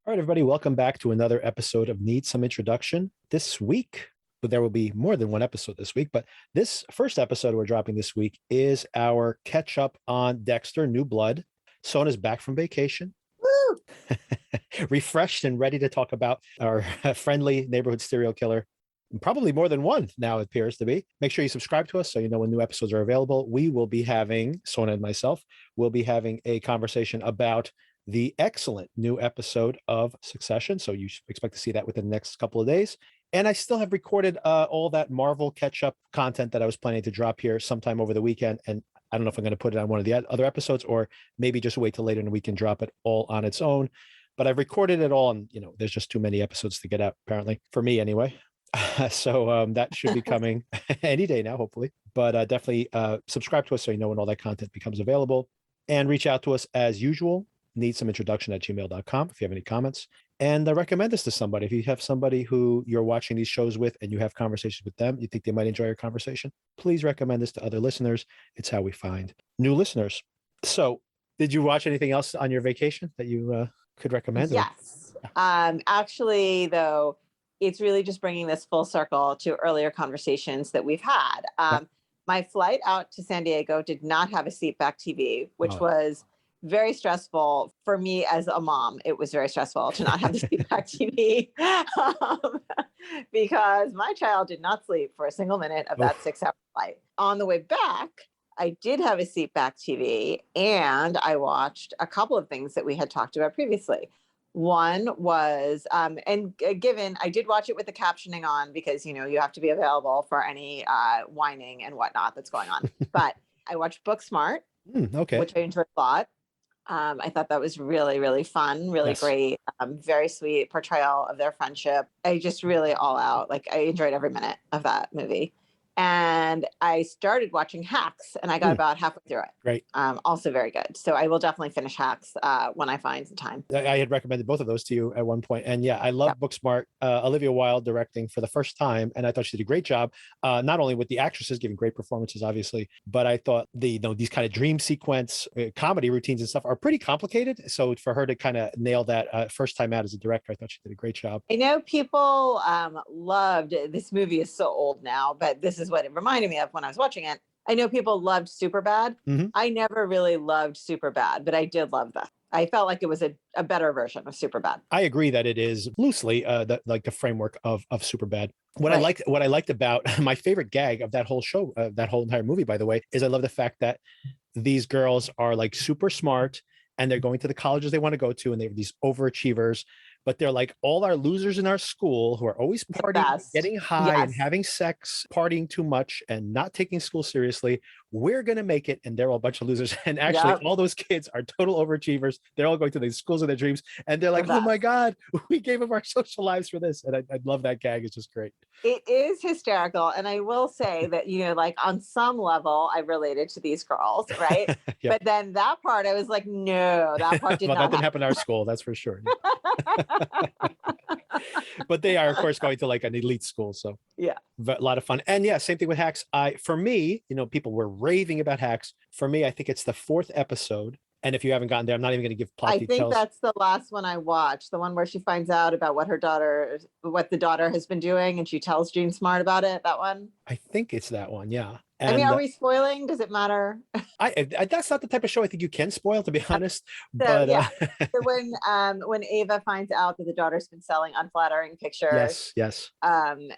All right, everybody, welcome back to another episode of Need Some Introduction. This week, but there will be more than one episode this week, but this first episode we're dropping this week is our catch up on Dexter New Blood. Sona's back from vacation. Woo! Refreshed and ready to talk about our friendly neighborhood serial killer. Probably more than one now, it appears to be. Make sure you subscribe to us so you know when new episodes are available. We will be having, Sona and myself, will be having a conversation about the excellent new episode of Succession. So you should expect to see that within the next couple of days. And I still have recorded all that Marvel catch-up content that I was planning to drop here sometime over the weekend. And I don't know if I'm going to put it on one of the other episodes or maybe just wait till later in the week and drop it all on its own. But I've recorded it all, and there's just too many episodes to get out, apparently, for me anyway. So that should be coming any day now, hopefully. But definitely subscribe to us so you know when all that content becomes available. And reach out to us as usual. needsomeIntroduction@gmail.com if you have any comments. And recommend us to somebody. If you have somebody who you're watching these shows with and you have conversations with them, you think they might enjoy your conversation, please recommend this to other listeners. It's how we find new listeners. So did you watch anything else on your vacation that you could recommend? Yes. Actually, though, it's really just bringing this full circle to earlier conversations that we've had. My flight out to San Diego did not have a seatback TV, which was very stressful for me as a mom. It was very stressful to not have the seatback TV because my child did not sleep for a single minute of that 6-hour flight. On the way back, I did have a seatback TV, and I watched a couple of things that we had talked about previously. One was, given I did watch it with the captioning on because, you have to be available for any whining and whatnot that's going on. But I watched Booksmart, which I enjoyed a lot. I thought that was really, really fun, really great, very sweet portrayal of their friendship. I just really all out, I enjoyed every minute of that movie. And I started watching Hacks, and I got about halfway through it. Great. Also very good. So I will definitely finish Hacks when I find the time. I had recommended both of those to you at one point. And yeah, I love Booksmart. Olivia Wilde directing for the first time. And I thought she did a great job, not only with the actresses giving great performances, obviously, but I thought these kind of dream sequence comedy routines and stuff are pretty complicated. So for her to kind of nail that first time out as a director, I thought she did a great job. I know people loved, this movie is so old now, but this is what it reminded me of when I was watching it. I know people loved Superbad. Mm-hmm. I never really loved Superbad, but I did love that. I felt like it was a better version of Superbad. I agree that it is loosely the framework of Superbad. What I liked about my favorite gag of that whole show, that whole entire movie, by the way, is I love the fact that these girls are super smart and they're going to the colleges they want to go to, and they have these overachievers. But they're like all our losers in our school who are always partying, getting high and having sex, partying too much and not taking school seriously. We're going to make it. And they're all a bunch of losers. And actually all those kids are total overachievers. They're all going to the schools of their dreams. And they're like, oh my God, we gave up our social lives for this. And I love that gag. It's just great. It is hysterical. And I will say that, on some level, I related to these girls, right? But then that part, I was like, no, that part did not that didn't happen in our school. That's for sure. But they are, of course, going to an elite school. So yeah, a lot of fun. And yeah, same thing with Hacks. For me, people were raving about Hacks. For me, I think it's the 4th episode. And if you haven't gotten there, I'm not even going to give plot details. I think that's the last one I watched, the one where she finds out about what the daughter has been doing, and she tells Jean Smart about it. That one? I think it's that one. Yeah. And, are we spoiling? Does it matter? That's not the type of show I think you can spoil, to be honest. So, so when Ava finds out that the daughter's been selling unflattering pictures. Yes.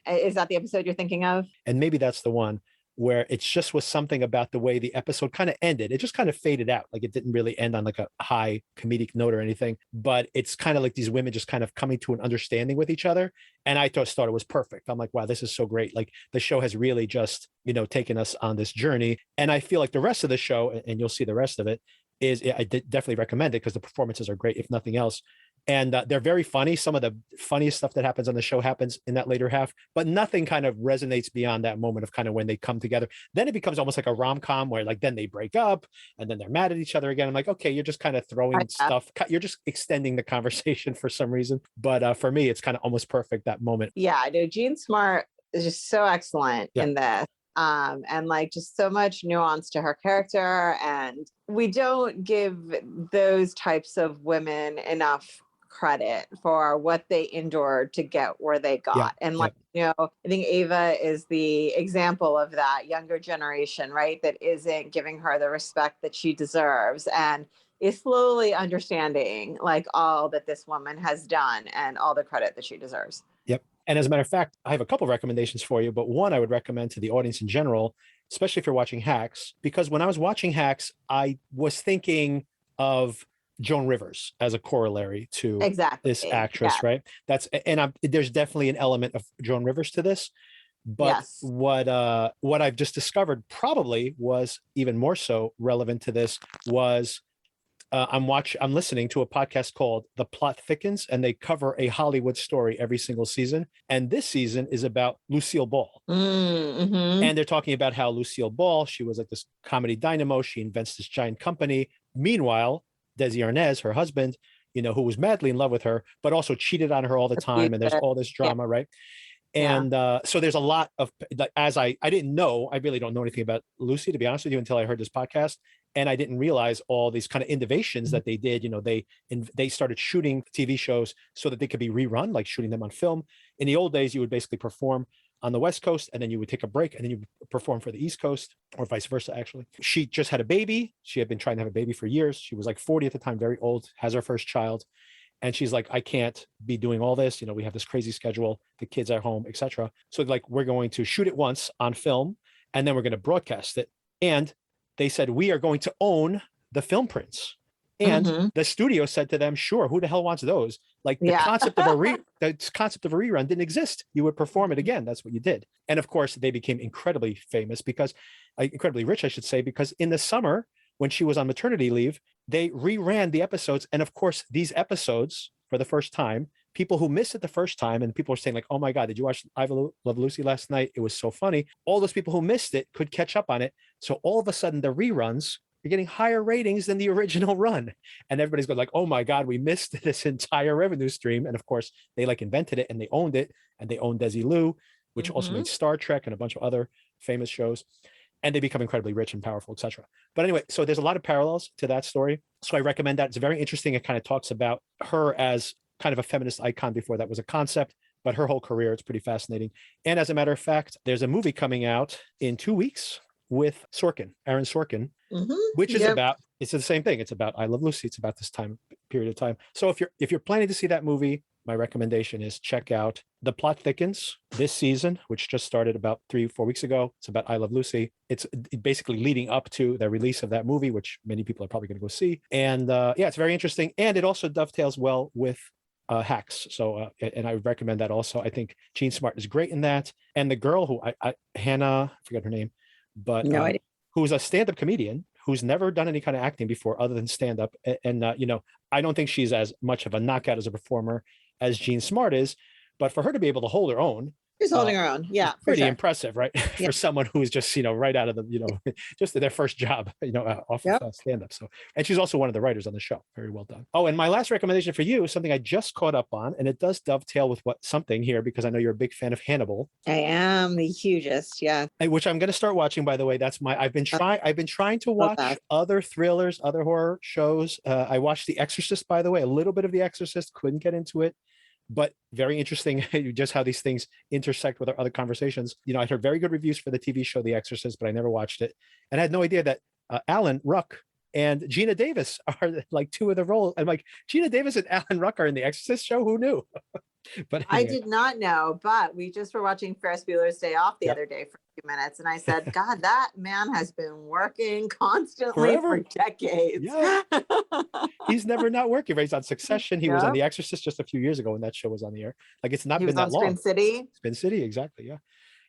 Is that the episode you're thinking of? And maybe that's the one where it just was something about the way the episode kind of ended. It just kind of faded out. It didn't really end on a high comedic note or anything, but it's kind of like these women just kind of coming to an understanding with each other. And I thought it was perfect. I'm like, wow, this is so great. The show has really just, taken us on this journey. And I feel like the rest of the show, and you'll see the rest of it, is I definitely recommend it because the performances are great, if nothing else. And they're very funny. Some of the funniest stuff that happens on the show happens in that later half, but nothing kind of resonates beyond that moment of kind of when they come together. Then it becomes almost like a rom-com where then they break up and then they're mad at each other again. I'm like, okay, you're just kind of throwing stuff. You're just extending the conversation for some reason. But for me, it's kind of almost perfect, that moment. Yeah, I know. Jean Smart is just so excellent in this. And just so much nuance to her character. And we don't give those types of women enough credit for what they endured to get where they got. And like, I think Ava is the example of that younger generation, right? That isn't giving her the respect that she deserves and is slowly understanding like all that this woman has done and all the credit that she deserves. Yep. And as a matter of fact, I have a couple of recommendations for you, but one I would recommend to the audience in general, especially if you're watching Hacks, because when I was watching Hacks, I was thinking of Joan Rivers as a corollary to this actress, right? There's definitely an element of Joan Rivers to this, but what I've just discovered probably was even more so relevant to this was I'm listening to a podcast called The Plot Thickens, and they cover a Hollywood story every single season. And this season is about Lucille Ball. Mm-hmm. And they're talking about how Lucille Ball, she was like this comedy dynamo. She invents this giant company. Meanwhile, Desi Arnaz, her husband, who was madly in love with her, but also cheated on her all the time. And there's all this drama, right? And so there's a lot of, I didn't know, I really don't know anything about Lucy, to be honest with you, until I heard this podcast. And I didn't realize all these kind of innovations that they did. They started shooting TV shows so that they could be rerun, like shooting them on film. In the old days, you would basically perform on the West Coast, and then you would take a break, and then you perform for the East Coast, or vice versa, actually. She just had a baby. She had been trying to have a baby for years. She was like 40 at the time, very old, has her first child. And she's like, I can't be doing all this. We have this crazy schedule, the kids at home, etc. So like, we're going to shoot it once on film, and then we're going to broadcast it. And they said, we are going to own the film prints. And the studio said to them, sure, who the hell wants those? Like the concept of a rerun didn't exist. You would perform it again. That's what you did. And of course, they became incredibly famous incredibly rich, I should say, because in the summer, when she was on maternity leave, they reran the episodes. And of course, these episodes, for the first time, people who missed it the first time, and people were saying like, oh my God, did you watch I Love Lucy last night? It was so funny. All those people who missed it could catch up on it. So all of a sudden, the reruns are getting higher ratings than the original run. And everybody's going like, oh my God, we missed this entire revenue stream. And of course, they like invented it and they owned it. And they owned Desilu, which also made Star Trek and a bunch of other famous shows. And they become incredibly rich and powerful, etc. But anyway, so there's a lot of parallels to that story. So I recommend that. It's very interesting. It kind of talks about her as kind of a feminist icon before that was a concept, but her whole career, it's pretty fascinating. And as a matter of fact, there's a movie coming out in 2 weeks with Aaron Sorkin, which is it's the same thing. It's about I Love Lucy. It's about this period of time. So if you're planning to see that movie, my recommendation is check out The Plot Thickens this season, which just started about 3-4 weeks ago. It's about I Love Lucy. It's basically leading up to the release of that movie, which many people are probably going to go see. And it's very interesting. And it also dovetails well with Hacks. So, and I would recommend that also. I think Jean Smart is great in that. And the girl who Hannah, I forget her name, but who's a stand-up comedian who's never done any kind of acting before other than stand-up. And I don't think she's as much of a knockout as a performer as Jean Smart is, but for her to be able to hold her own, she's holding her own. Yeah, pretty impressive, right? For someone who's just right out of the just their first job, off of stand-up. So, and she's also one of the writers on the show. Very well done. Oh, and my last recommendation for you is something I just caught up on, and it does dovetail with something here because I know you're a big fan of Hannibal. I am the hugest, which I'm going to start watching. By the way, I've been trying to watch other thrillers, other horror shows. I watched The Exorcist, by the way, a little bit of The Exorcist. Couldn't get into it. But very interesting just how these things intersect with our other conversations. I heard very good reviews for the TV show The Exorcist, but I never watched it. And I had no idea that Alan Ruck and Gina Davis are like two of the roles. I'm like, Gina Davis and Alan Ruck are in The Exorcist show? Who knew? But anyway. I did not know, but we just were watching Ferris Bueller's Day Off the other day for a few minutes. And I said, God, that man has been working constantly for decades. Yeah. He's never not working. He's on Succession. He was on The Exorcist just a few years ago when that show was on the air. Like it's not been that long. Spin City. Spin City, exactly. Yeah.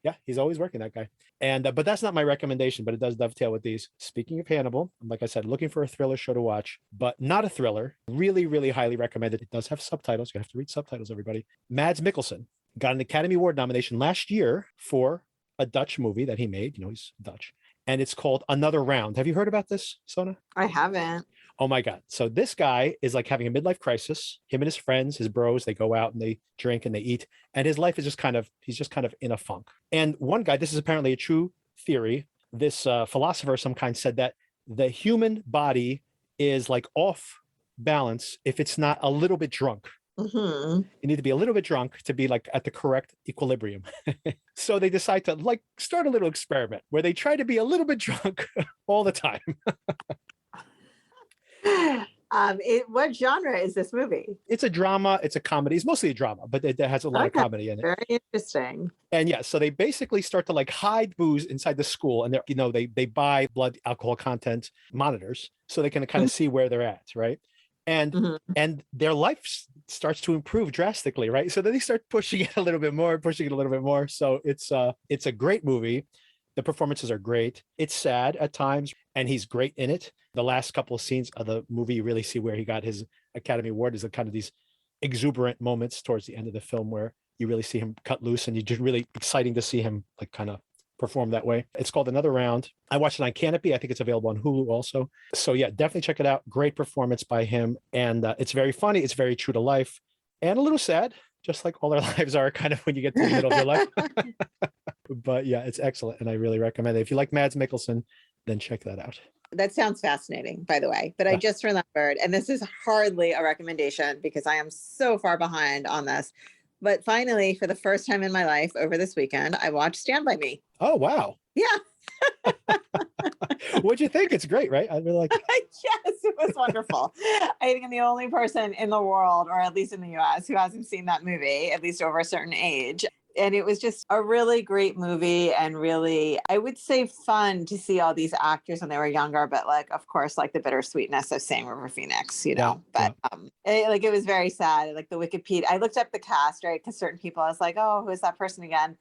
Yeah, he's always working, that guy. And but that's not my recommendation, but it does dovetail with these. Speaking of Hannibal, like I said, looking for a thriller show to watch, but not a thriller. Really, really highly recommended. It does have subtitles. You have to read subtitles, everybody. Mads Mikkelsen got an Academy Award nomination last year for a Dutch movie that he made. He's Dutch. And it's called Another Round. Have you heard about this, Sona? I haven't. Oh my God. So this guy is like having a midlife crisis. Him and his friends, his bros, they go out and they drink and they eat. And his life is he's just kind of in a funk. And one guy, this is apparently a true theory. This philosopher of some kind said that the human body is like off balance if it's not a little bit drunk. Mhm. You need to be a little bit drunk to be like at the correct equilibrium. So they decide to like start a little experiment where they try to be a little bit drunk all the time. What genre is this movie? It's a drama. It's a comedy. It's mostly a drama, but it has a lot of Okay, comedy in it. very interesting. And yeah, so they basically start to like hide booze inside the school, and they buy blood alcohol content monitors so they can kind of see where they're at, right? And Mhm. and their life starts to improve drastically, right? So then they start pushing it a little bit more, pushing it a little bit more. So it's a great movie. The performances are great. It's sad at times, and he's great in it. The last couple of scenes of the movie, you really see where he got his Academy Award, is kind of these exuberant moments towards the end of the film where you really see him cut loose, and you're just really exciting to see him like kind of perform that way. It's called Another Round. I watched it on Canopy. I think it's available on Hulu also. So yeah, definitely check it out. Great performance by him. And it's very funny. It's very true to life and a little sad, just like all our lives are kind of when you get to the middle of your life. But yeah, it's excellent. And I really recommend it. If you like Mads Mikkelsen, then check that out. That sounds fascinating, by the way. But I just remembered, and this is hardly a recommendation because I am so far behind on this. But finally, for the first time in my life over this weekend, I watched Stand By Me. Oh, wow. Yeah. What'd you think? It's great, right? I really like it. Yes, it was wonderful. I think I'm the only person in the world, or at least in the US, who hasn't seen that movie, at least over a certain age. And it was just a really great movie and really, I would say, fun to see all these actors when they were younger, but like, of course, like the bittersweetness of seeing River Phoenix, you know, but it was very sad. Like the Wikipedia, I looked up the cast, right? Because certain people, I was like, oh, who is that person again?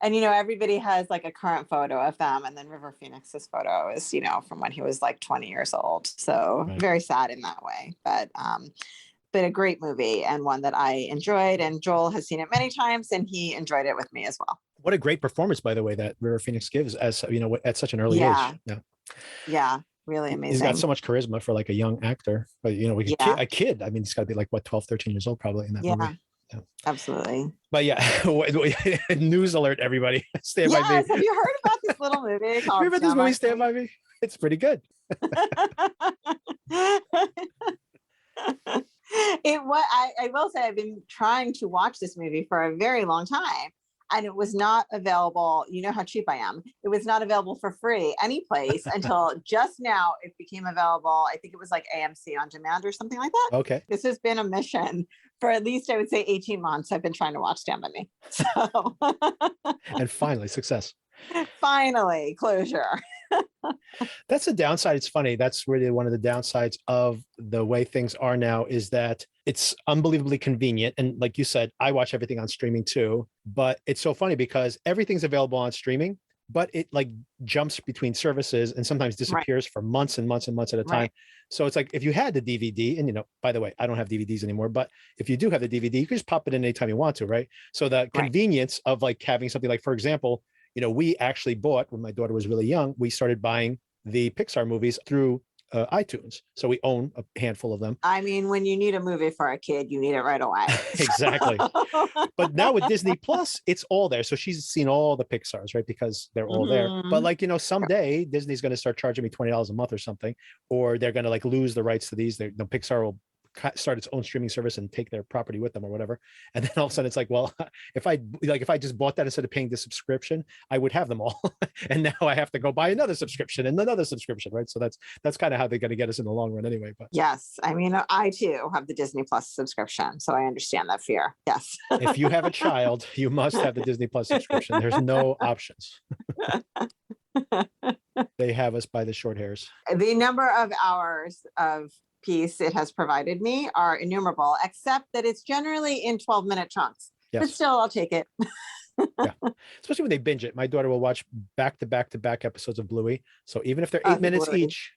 And, you know, everybody has like a current photo of them. And then River Phoenix's photo is, you know, from when he was like 20 years old. So very sad in that way. But a great movie and one that I enjoyed. And Joel has seen it many times and he enjoyed it with me as well. What a great performance, by the way, that River Phoenix gives as, you know, at such an early age. Yeah. Really amazing. He's got so much charisma for like a young actor, but you know, a kid, I mean, he's got to be like what, 12, 13 years old probably in that movie. Yeah, absolutely. But yeah, news alert, everybody. Stand By Me. Have you heard about this little movie called Stand By Me? It's pretty good. I will say I've been trying to watch this movie for a very long time, and it was not available. You know how cheap I am. It was not available for free any place until just now. It became available. I think it was like AMC On Demand or something like that. Okay. This has been a mission for at least, I would say, 18 months. I've been trying to watch Stand By Me. So and finally, success. Finally, closure. That's the downside. It's funny. That's really one of the downsides of the way things are now, is that it's unbelievably convenient. And like you said, I watch everything on streaming too, but it's so funny because everything's available on streaming, but it like jumps between services and sometimes disappears for months and months and months at a time. So it's like, if you had the DVD, and, you know, by the way, I don't have DVDs anymore, but if you do have the DVD, you can just pop it in anytime you want to, right? So the convenience of like having something like, for example, you know, we actually bought, when my daughter was really young, we started buying the Pixar movies through iTunes. So we own a handful of them. I mean, when you need a movie for a kid, you need it right away. Exactly. But now with Disney Plus, it's all there. So she's seen all the Pixars, right? Because they're all there. But like, you know, someday Disney's going to start charging me $20 a month or something, or they're going to like lose the rights to these. Pixar will start its own streaming service and take their property with them or whatever. And then all of a sudden it's like, well, if I just bought that instead of paying the subscription, I would have them all. And now I have to go buy another subscription and another subscription, right? So that's kind of how they're going to get us in the long run anyway. But yes, I mean, I too have the Disney Plus subscription, so I understand that fear. Yes. If you have a child, you must have the Disney Plus subscription. There's no options. They have us by the short hairs. The number of hours of peace it has provided me are innumerable, except that it's generally in 12-minute chunks. Yes. But still, I'll take it. Yeah, especially when they binge it. My daughter will watch back to back episodes of Bluey. So even if they're 8 minutes each,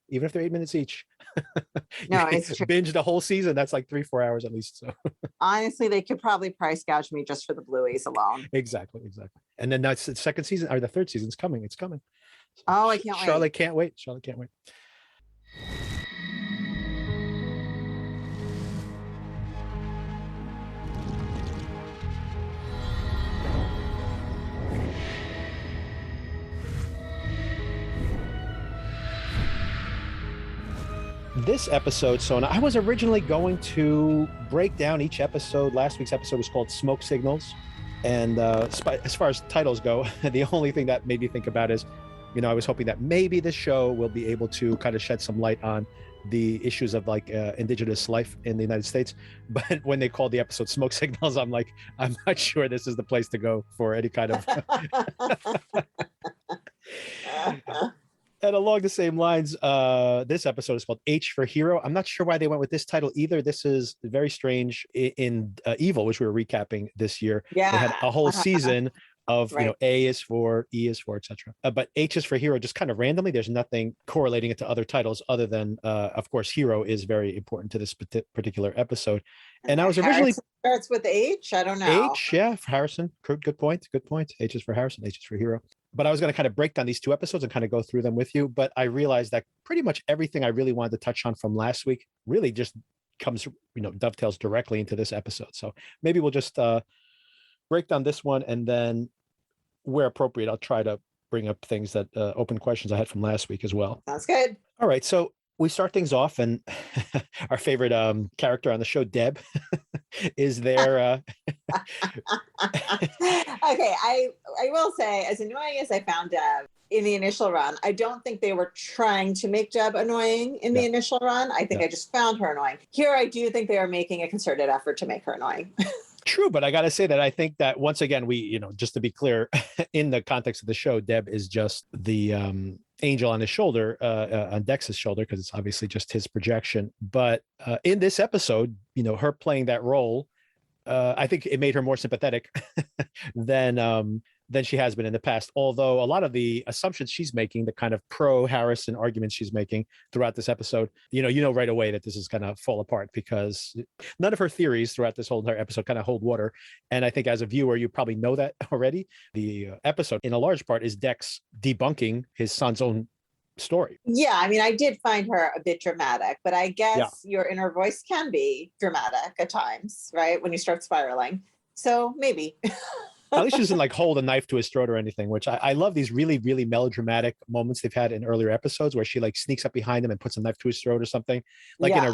no, it's true. Binge the whole season. That's like 3-4 hours at least. So honestly, they could probably price gouge me just for the Blueys alone. Exactly. And then that's the second season, or the third season's coming. It's coming. So oh, I can't wait. Charlotte can't wait. This episode, Sona, I was originally going to break down each episode. Last week's episode was called Smoke Signals. And as far as titles go, the only thing that made me think about is, I was hoping that maybe this show will be able to kind of shed some light on the issues of like indigenous life in the United States. But when they called the episode Smoke Signals, I'm like, I'm not sure this is the place to go for any kind of. And along the same lines, this episode is called H for Hero. I'm not sure why they went with this title either. This is very strange in Evil, which we were recapping this year. Yeah. They had a whole season of, Right. A is for, E is for, etc. But H is for Hero, just kind of randomly. There's nothing correlating it to other titles other than, of course, Hero is very important to this particular episode. And I was originally... starts with H? I don't know. H, yeah, for Harrison. Good point. H is for Harrison, H is for Hero. But I was going to kind of break down these two episodes and kind of go through them with you. But I realized that pretty much everything I really wanted to touch on from last week really just comes, dovetails directly into this episode. So maybe we'll just break down this one, and then where appropriate, I'll try to bring up things that open questions I had from last week as well. Sounds good. All right. So we start things off, and our favorite character on the show, Deb, is there. Okay, I will say, as annoying as I found Deb in the initial run, I don't think they were trying to make Deb annoying in the initial run. I think I just found her annoying. Here, I do think they are making a concerted effort to make her annoying. True, but I got to say that I think that once again, we, just to be clear, in the context of the show, Deb is just the angel on his shoulder, on Dex's shoulder, because it's obviously just his projection. But in this episode, her playing that role, I think it made her more sympathetic than she has been in the past. Although a lot of the assumptions she's making, the kind of pro Harrison arguments she's making throughout this episode, right away that this is going to fall apart, because none of her theories throughout this whole entire episode kind of hold water. And I think as a viewer, you probably know that already. The episode, in a large part, is Dex debunking his son's own story. Yeah, I mean, I did find her a bit dramatic, but I guess your inner voice can be dramatic at times, right? When you start spiraling. So maybe. At least she doesn't like hold a knife to his throat or anything, which I love these really, really melodramatic moments they've had in earlier episodes where she like sneaks up behind him and puts a knife to his throat or something, like in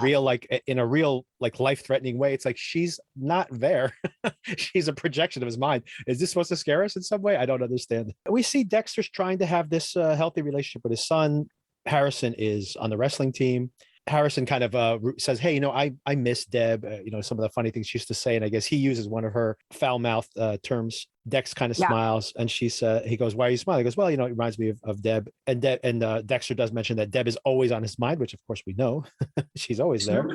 a real life-threatening way. It's like, she's not there. She's a projection of his mind. Is this supposed to scare us in some way? I don't understand. We see Dexter's trying to have this healthy relationship with his son. Harrison is on the wrestling team. Harrison kind of says, hey, I miss Deb, some of the funny things she used to say. And I guess he uses one of her foul-mouthed terms. Dex kind of smiles, and he goes, why are you smiling? He goes, well, it reminds me of Deb. And Dexter does mention that Deb is always on his mind, which of course we know. She's always there.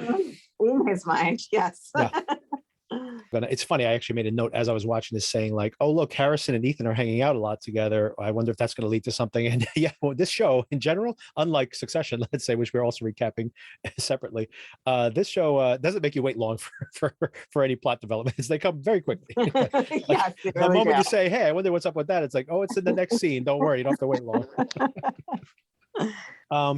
In his mind, yes. Yeah. But it's funny, I actually made a note as I was watching this saying like, oh, look, Harrison and Ethan are hanging out a lot together. I wonder if that's going to lead to something. And this show in general, unlike Succession, let's say, which we're also recapping separately, this show doesn't make you wait long for any plot developments. They come very quickly. Yes, the moment you say, hey, I wonder what's up with that, it's like, oh, it's in the next scene. Don't worry, you don't have to wait long.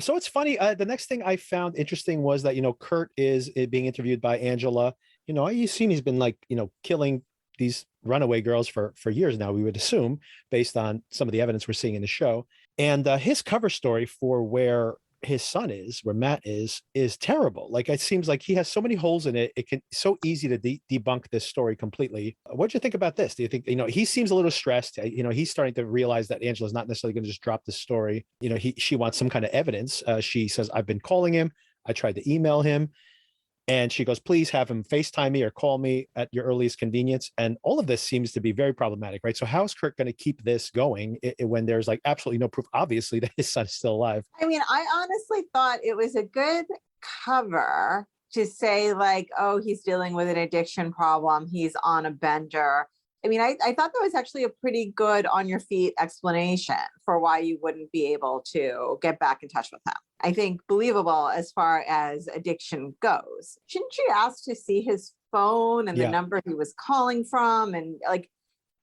So it's funny. The next thing I found interesting was that, Kurt is being interviewed by Angela. You've seen he's been like, killing these runaway girls for years now, we would assume, based on some of the evidence we're seeing in the show. And his cover story for where his son is, where Matt is terrible. Like, it seems like he has so many holes in it. It's so easy to debunk this story completely. What'd you think about this? Do you think, he seems a little stressed. He's starting to realize that Angela's not necessarily going to just drop this story. She wants some kind of evidence. She says, I've been calling him. I tried to email him. And she goes, please have him FaceTime me or call me at your earliest convenience. And all of this seems to be very problematic, right? So how is Kurt going to keep this going when there's like absolutely no proof, obviously, that his son is still alive? I mean, I honestly thought it was a good cover to say like, oh, he's dealing with an addiction problem. He's on a bender. I mean, I thought that was actually a pretty good on your feet explanation for why you wouldn't be able to get back in touch with him. I think believable as far as addiction goes. Shouldn't you ask to see his phone and the number he was calling from? And like,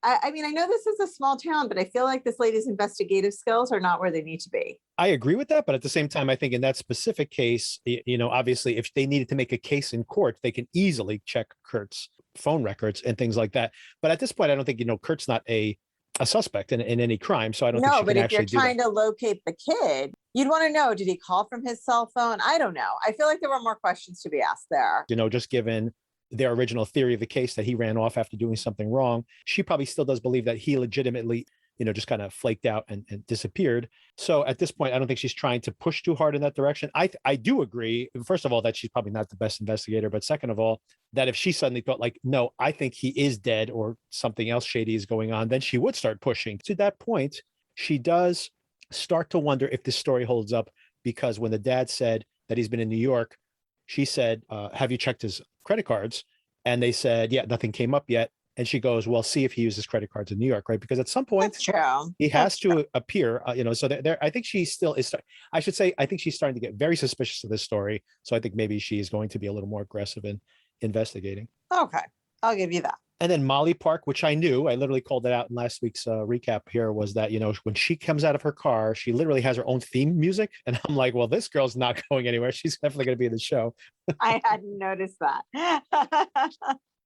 I mean, I know this is a small town, but I feel like this lady's investigative skills are not where they need to be. I agree with that. But at the same time, I think in that specific case, obviously, if they needed to make a case in court, they can easily check Kurt's phone records and things like that. But at this point, I don't think, Kurt's not a suspect in any crime. So I don't think she can actually do that. No, but if you're trying to locate the kid, you'd want to know, did he call from his cell phone? I don't know. I feel like there were more questions to be asked there. Just given their original theory of the case that he ran off after doing something wrong. She probably still does believe that he legitimately, just kind of flaked out and disappeared. So at this point, I don't think she's trying to push too hard in that direction. I do agree, first of all, that she's probably not the best investigator, but second of all, that if she suddenly thought like, no, I think he is dead or something else shady is going on, then she would start pushing. To that point, she does start to wonder if this story holds up, because when the dad said that he's been in New York, she said, have you checked his credit cards? And they said, yeah, nothing came up yet. And she goes, well, see if he uses credit cards in New York, right? Because at some point, That's true. he has to appear, so there, I think she still is, I should say, I think she's starting to get very suspicious of this story. So I think maybe she's going to be a little more aggressive in investigating. Okay, I'll give you that. And then Molly Park, which I knew, I literally called it out in last week's recap here, was that, when she comes out of her car, she literally has her own theme music. And I'm like, well, this girl's not going anywhere. She's definitely going to be in the show. I hadn't noticed that.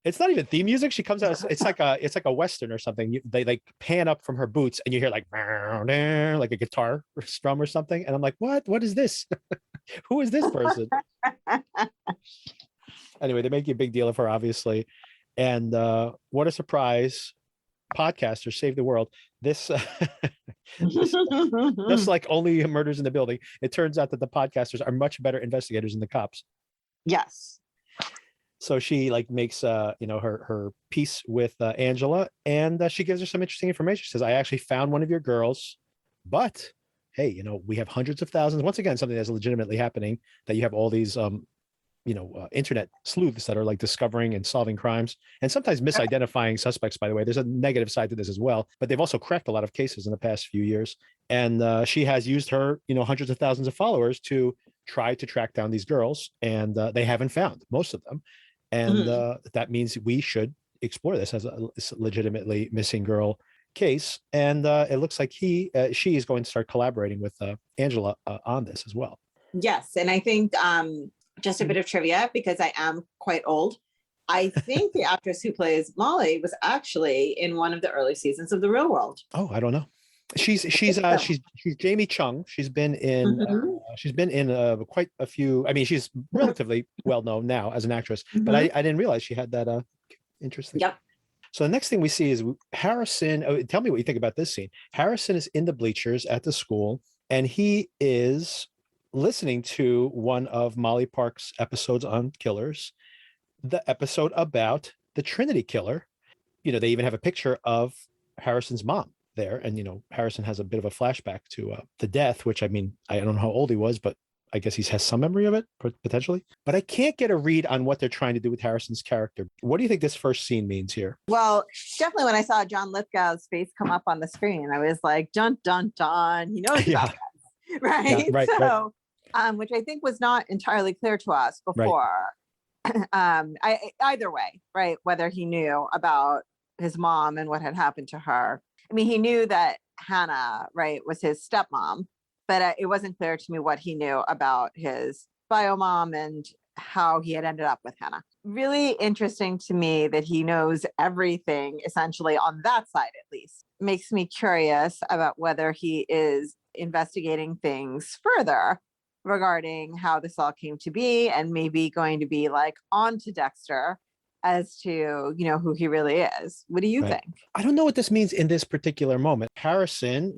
It's not even theme music. She comes out, it's like a Western or something. They like pan up from her boots and you hear like a guitar or strum or something. And I'm like, what is this? Who is this person? Anyway, they make a big deal of her, obviously. And what a surprise. Podcasters save the world. This, just like Only Murders in the Building, it turns out that the podcasters are much better investigators than the cops. Yes. So she like makes her peace with Angela, and she gives her some interesting information. She says, I actually found one of your girls, but hey, we have hundreds of thousands. Once again, something that's legitimately happening, that you have all these internet sleuths that are like discovering and solving crimes, and sometimes misidentifying suspects, by the way. There's a negative side to this as well, but they've also cracked a lot of cases in the past few years. And she has used her hundreds of thousands of followers to try to track down these girls, and they haven't found most of them. And that means we should explore this as a legitimately missing girl case. And it looks like she is going to start collaborating with Angela on this as well. Yes. And I think just a bit of trivia, because I am quite old. I think the actress who plays Molly was actually in one of the early seasons of The Real World. Oh, I don't know. She's Jamie Chung. She's been in quite a few. I mean, she's relatively well known now as an actress, but I didn't realize she had that interesting. Yep. So the next thing we see is Harrison. Oh, tell me what you think about this scene. Harrison is in the bleachers at the school, and he is listening to one of Molly Park's episodes on killers, the episode about the Trinity killer. They even have a picture of Harrison's mom there, and Harrison has a bit of a flashback to the death, which, I mean, I don't know how old he was, but I guess he has some memory of it potentially. But I can't get a read on what they're trying to do with Harrison's character. What do you think this first scene means here? Well, definitely when I saw John Lithgow's face come up on the screen, I was like, dun dun dun, he knows about this, right? Yeah, right. Which I think was not entirely clear to us before. Right. Either way, right? Whether he knew about his mom and what had happened to her. I mean, he knew that Hannah, right, was his stepmom, but it wasn't clear to me what he knew about his bio mom and how he had ended up with Hannah. Really interesting to me that he knows everything essentially on that side, at least. Makes me curious about whether he is investigating things further regarding how this all came to be, and maybe going to be like on to Dexter as to, who he really is. What do you think? I don't know what this means in this particular moment. Harrison,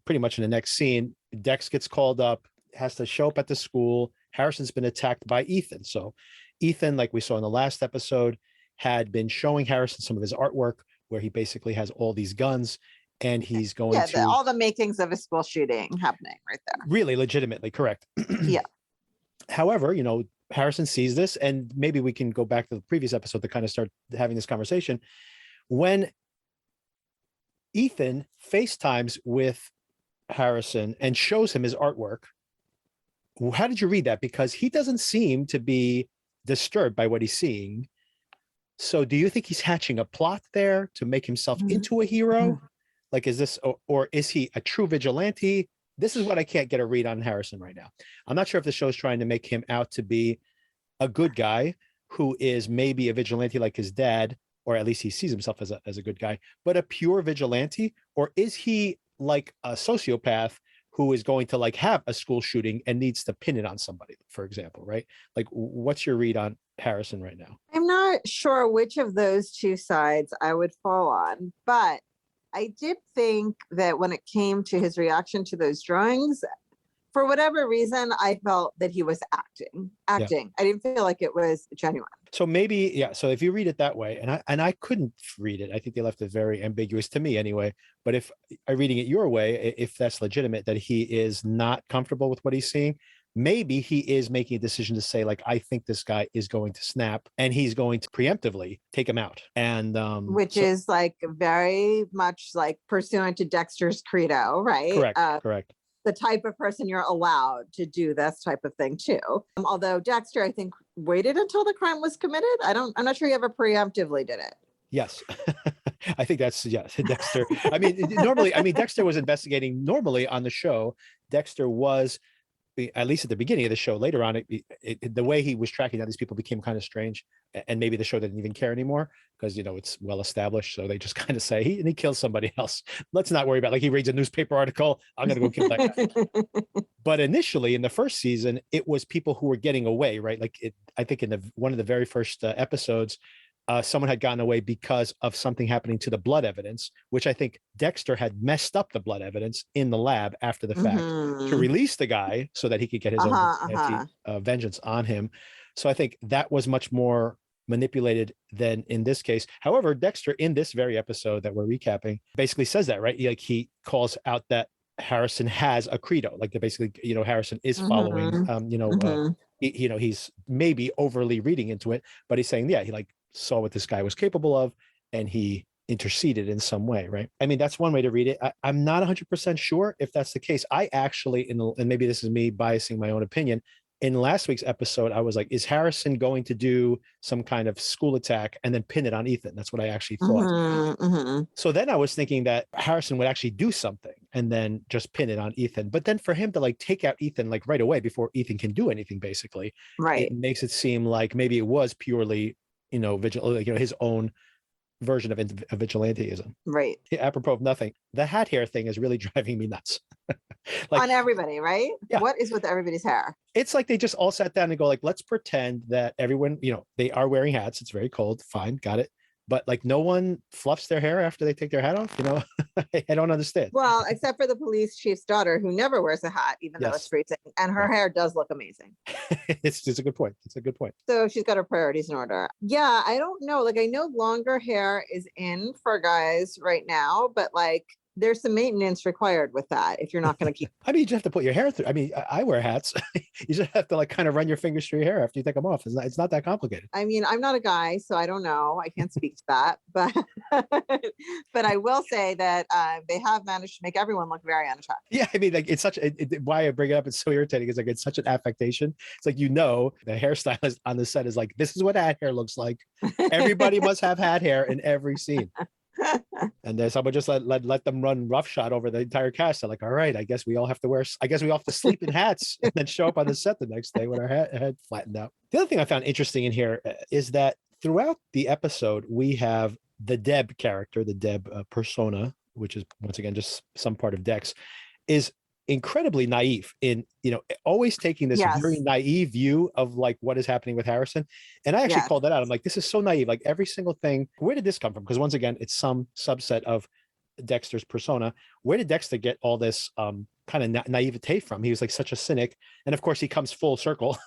pretty much in the next scene, Dex gets called up, has to show up at the school. Harrison's been attacked by Ethan. So Ethan, like we saw in the last episode, had been showing Harrison some of his artwork where he basically has all these guns, and he's going to... all the makings of a school shooting happening right there. Really, legitimately, correct. Yeah. However, Harrison sees this, and maybe we can go back to the previous episode to kind of start having this conversation. When Ethan FaceTimes with Harrison and shows him his artwork, how did you read that? Because he doesn't seem to be disturbed by what he's seeing. So do you think he's hatching a plot there to make himself into a hero? Like, is this, or is he a true vigilante? This is what I can't get a read on Harrison right now. I'm not sure if the show's trying to make him out to be a good guy who is maybe a vigilante like his dad, or at least he sees himself as a good guy, but a pure vigilante, or is he like a sociopath who is going to like have a school shooting and needs to pin it on somebody, for example, right? Like, what's your read on Harrison right now? I'm not sure which of those two sides I would fall on, but I did think that when it came to his reaction to those drawings, for whatever reason, I felt that he was acting. Yeah. I didn't feel like it was genuine. So maybe, yeah. So if you read it that way, and I couldn't read it, I think they left it very ambiguous to me anyway. But if I'm reading it your way, if that's legitimate, that he is not comfortable with what he's seeing, maybe he is making a decision to say, like, I think this guy is going to snap, and he's going to preemptively take him out. And which is like very much like pursuant to Dexter's credo, right? Correct. The type of person you're allowed to do this type of thing too. Although Dexter, I think, waited until the crime was committed. I'm not sure he ever preemptively did it. Yes. I think that's, yes, Dexter. Normally, Dexter was investigating normally on the show. Dexter was, at least at the beginning of the show. Later on, the way he was tracking down these people became kind of strange, and maybe the show didn't even care anymore because it's well established. So they just kind of say he kills somebody else. Let's not worry about, like, he reads a newspaper article, I'm gonna go kill that guy. But initially in the first season, it was people who were getting away, right? Like I think in one of the very first episodes, someone had gotten away because of something happening to the blood evidence, which I think Dexter had messed up the blood evidence in the lab after the fact to release the guy so that he could get his own vengeance on him. So I think that was much more manipulated than in this case. However, Dexter in this very episode that we're recapping basically says that, right? He calls out that Harrison has a credo, like that basically, Harrison is following, he's maybe overly reading into it, but he's saying, yeah, he like saw what this guy was capable of and he interceded in some way, right? That's one way to read it. I'm not 100% sure if that's the case. I actually, and maybe this is me biasing my own opinion, in last week's episode, I was like, is Harrison going to do some kind of school attack and then pin it on Ethan? That's what I actually thought. So then I was thinking that Harrison would actually do something and then just pin it on Ethan. But then for him to like take out Ethan like right away before Ethan can do anything, basically, right, it makes it seem like maybe it was purely, his own version of vigilanteism. Right. Apropos of nothing, the hat hair thing is really driving me nuts. Like, on everybody, right? Yeah. What is with everybody's hair? It's like they just all sat down and go like, let's pretend that everyone, they are wearing hats. It's very cold. Fine. Got it. But like no one fluffs their hair after they take their hat off. I don't understand. Well, except for the police chief's daughter, who never wears a hat, even though it's freezing. And her hair does look amazing. It's a good point. It's a good point. So she's got her priorities in order. Yeah, I don't know. Like, I know longer hair is in for guys right now, but like there's some maintenance required with that if you're not going to keep. You just have to put your hair through. I wear hats. You just have to like kind of run your fingers through your hair after you take them off. It's not that complicated. I'm not a guy, so I don't know. I can't speak to that, but but I will say that they have managed to make everyone look very unattractive. Yeah, like it's such why I bring it up. It's so irritating. It's like it's such an affectation. It's like the hairstylist on the set is like, this is what hat hair looks like. Everybody must have hat hair in every scene. And then someone just let them run roughshod over the entire cast. They're like, all right, I guess we all have to sleep in hats and then show up on the set the next day with our head flattened out. The other thing I found interesting in here is that throughout the episode, we have the Deb character, the Deb persona, which is once again just some part of Dex, is incredibly naive in always taking this very naive view of like what is happening with Harrison. And I actually called that out. I'm like, this is so naive. Like every single thing, where did this come from? Because once again, it's some subset of Dexter's persona. Where did Dexter get all this kind of naivete from? He was like such a cynic, and of course he comes full circle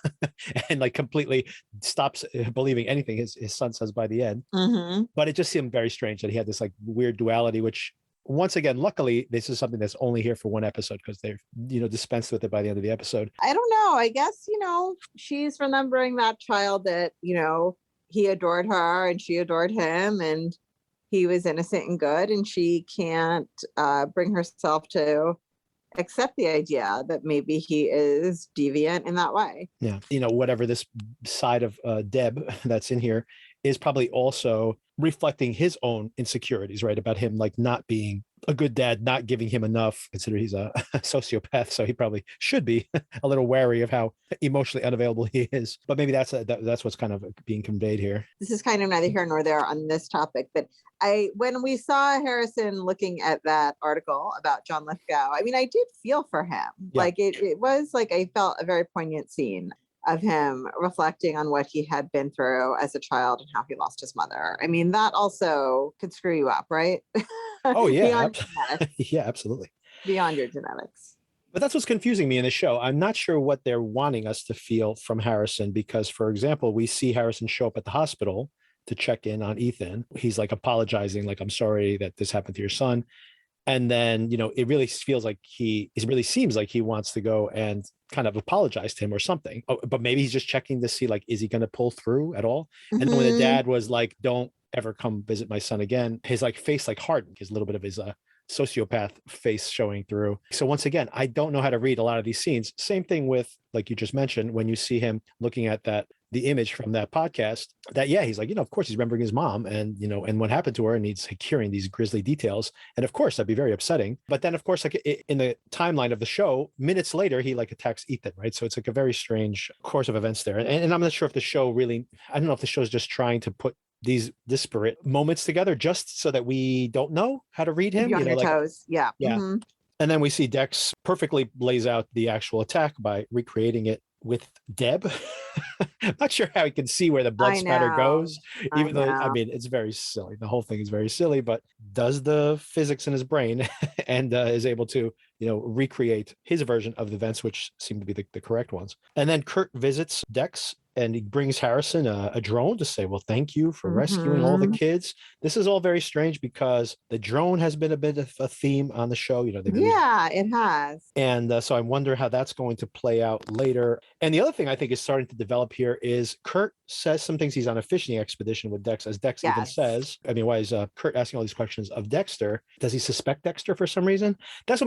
and like completely stops believing anything his son says by the end. But it just seemed very strange that he had this like weird duality, which once again, luckily, this is something that's only here for one episode because they've, dispensed with it by the end of the episode. I don't know. I guess, she's remembering that child that, he adored her and she adored him and he was innocent and good. And she can't bring herself to accept the idea that maybe he is deviant in that way. Yeah. Whatever this side of Deb that's in here is probably also reflecting his own insecurities, right? About him like not being a good dad, not giving him enough, considering he's a sociopath. So he probably should be a little wary of how emotionally unavailable he is. But maybe that's what's kind of being conveyed here. This is kind of neither here nor there on this topic, but when we saw Harrison looking at that article about John Lithgow, I mean, I did feel for him. Yeah. Like it was like, I felt a very poignant scene of him reflecting on what he had been through as a child and how he lost his mother. I mean, that also could screw you up, right? Oh yeah. Beyond genetics. Yeah, absolutely. Beyond your genetics. But that's what's confusing me in the show. I'm not sure what they're wanting us to feel from Harrison, because, for example, we see Harrison show up at the hospital to check in on Ethan. He's like apologizing, like, I'm sorry that this happened to your son. And then, it really feels like it really seems like he wants to go and kind of apologize to him or something. Oh, but maybe he's just checking to see, like, is he going to pull through at all? Mm-hmm. And then when the dad was like, don't ever come visit my son again, his like face like hardened, his little bit of his sociopath face showing through. So once again, I don't know how to read a lot of these scenes. Same thing with, like you just mentioned, when you see him looking at the image from that podcast, that, yeah, he's like, of course he's remembering his mom and, and what happened to her, and he's like hearing these grisly details. And of course, that'd be very upsetting. But then, of course, like in the timeline of the show, minutes later, he like attacks Ethan, right? So it's like a very strange course of events there. And I'm not sure if the show really, I don't know if the show is just trying to put these disparate moments together just so that we don't know how to read him. Be on your toes. Yeah. Yeah. Mm-hmm. And then we see Dex perfectly lays out the actual attack by recreating it with Deb. I'm not sure how he can see where the blood spatter goes, even though, I mean, it's very silly. The whole thing is very silly, but does the physics in his brain and is able to, recreate his version of the events, which seem to be the correct ones. And then Kurt visits Dex and he brings Harrison a drone to say, well, thank you for rescuing all the kids. This is all very strange because the drone has been a bit of a theme on the show. It has. And so I wonder how that's going to play out later. And the other thing I think is starting to develop here is Kurt says some things. He's on a fishing expedition with Dex, as Dex even says. I mean, why is Kurt asking all these questions of Dexter? Does he suspect Dexter for some reason? That's